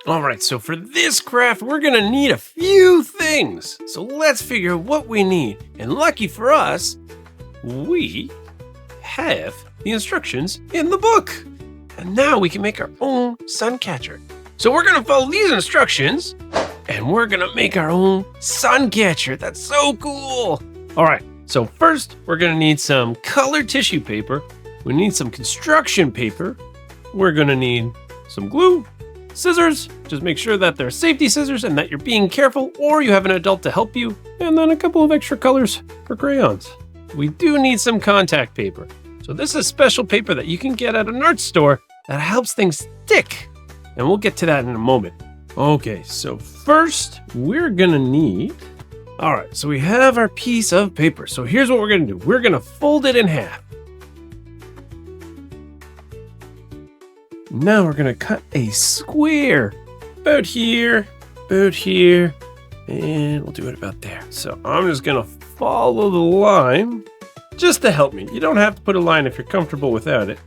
All right, so for this craft, we're gonna need a few things. So let's figure out what we need. And lucky for us, we have the instructions in the book. And now we can make our own Suncatcher. So we're gonna follow these instructions and we're gonna make our own Suncatcher. That's so cool. All right, so first we're gonna need some colored tissue paper. We need some construction paper. We're gonna need some glue, scissors, just make sure that they're safety scissors and that you're being careful or you have an adult to help you, and then a couple of extra colors for crayons. We do need some contact paper. So this is special paper that you can get at an art store that helps things stick. And we'll get to that in a moment. Okay, so first we're gonna need, all right, so we have our piece of paper. So here's what we're gonna do. We're gonna fold it in half. Now we're gonna cut a square about here, and we'll do it about there. So I'm just gonna follow the line just to help me. You don't have to put a line if you're comfortable without it.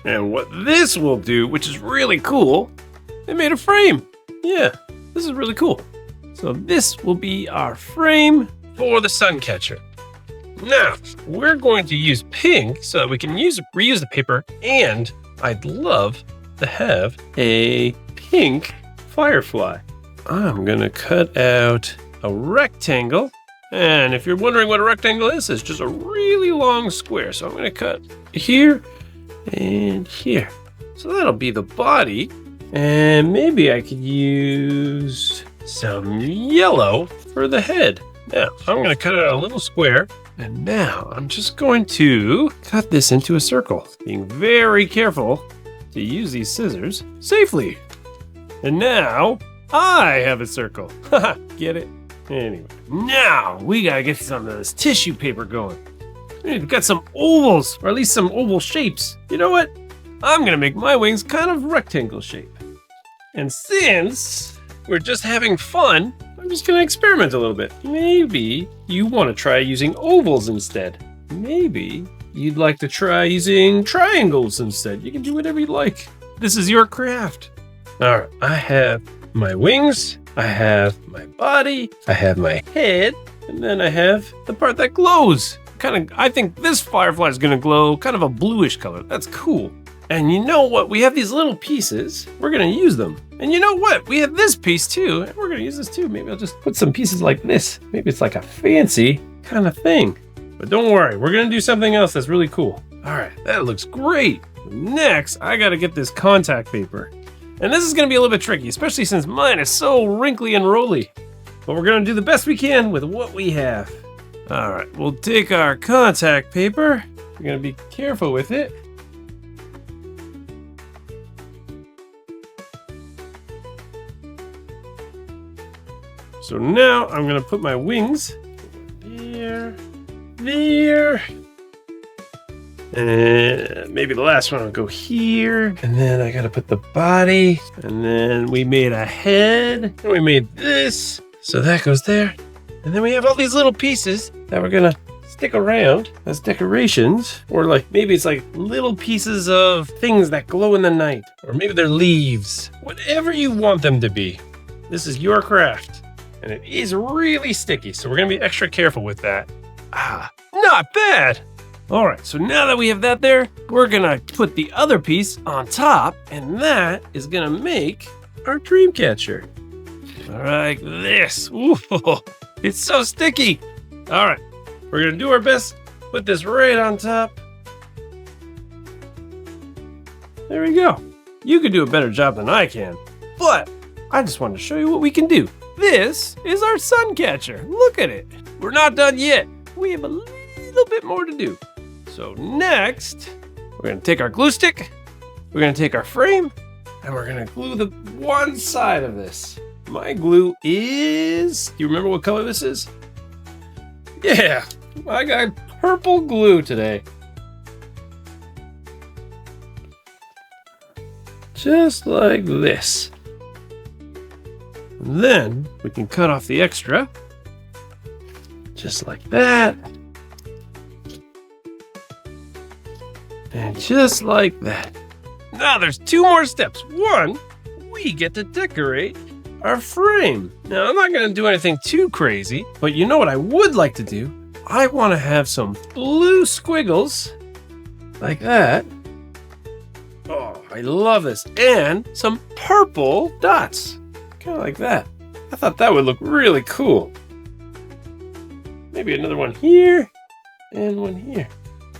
And what this will do, which is really cool, it made a frame. Yeah, this is really cool. So this will be our frame for the Suncatcher. Now, we're going to use pink so that we can reuse the paper, and I'd love to have a pink firefly. I'm gonna cut out a rectangle. And if you're wondering what a rectangle is, it's just a really long square. So I'm gonna cut here and here. So that'll be the body. And maybe I could use some yellow for the head. Now, I'm gonna cut out a little square. And now I'm just going to cut this into a circle, being very careful to use these scissors safely. And now I have a circle. Haha, get it? Anyway, now we gotta get some of this tissue paper going. We've got some ovals, or at least some oval shapes. You know what? I'm gonna make my wings kind of rectangle shape. And since we're just having fun, I'm just gonna experiment a little bit. Maybe you wanna try using ovals instead. Maybe you'd like to try using triangles instead. You can do whatever you like. This is your craft. All right, I have my wings, I have my body, I have my head, and then I have the part that glows. I think this firefly is gonna glow kind of a bluish color. That's cool. And you know what? We have these little pieces. We're gonna use them. And you know what? We have this piece too, and we're gonna use this too. Maybe I'll just put some pieces like this. Maybe it's like a fancy kind of thing. But don't worry, we're gonna do something else that's really cool. All right, that looks great. Next, I gotta get this contact paper. And this is gonna be a little bit tricky, especially since mine is so wrinkly and rolly. But we're gonna do the best we can with what we have. All right, we'll take our contact paper. We're gonna be careful with it. So now I'm gonna put my wings there, and maybe the last one will go here. And then I gotta put the body, and then we made a head, and we made this. So that goes there. And then we have all these little pieces that we're gonna stick around as decorations, or like maybe it's like little pieces of things that glow in the night, or maybe they're leaves, whatever you want them to be. This is your craft. And it is really sticky, so we're gonna be extra careful with that. Not bad. All right, so now that we have that there, we're gonna put the other piece on top, and that is gonna make our dream catcher. Like this. Ooh, it's so sticky. All right, we're gonna do our best. Put this right on top. There we go. You could do a better job than I can, but I just wanted to show you what we can do. This is our Suncatcher. Look at it. We're not done yet. We have a little bit more to do. So next, we're gonna take our glue stick, we're gonna take our frame, and we're gonna glue the one side of this. My glue is, do you remember what color this is? Yeah, I got purple glue today. Just like this. And then we can cut off the extra, just like that. And just like that. Now there's two more steps. One, we get to decorate our frame. Now, I'm not going to do anything too crazy, but you know what I would like to do? I want to have some blue squiggles like that. Oh, I love this. And some purple dots, kind of like that. I thought that would look really cool. Maybe another one here and one here.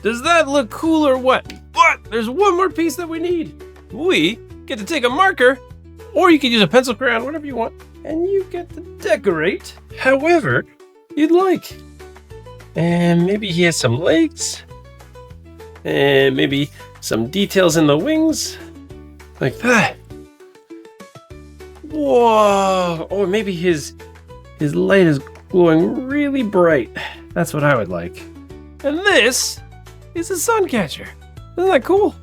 Does that look cool or what? But there's one more piece that we need. We get to take a marker, or you can use a pencil crayon, whatever you want, and you get to decorate however you'd like. And maybe he has some legs, and maybe some details in the wings, like that. Whoa! Oh, maybe his light is glowing really bright. That's what I would like. And this is a Suncatcher. Isn't that cool?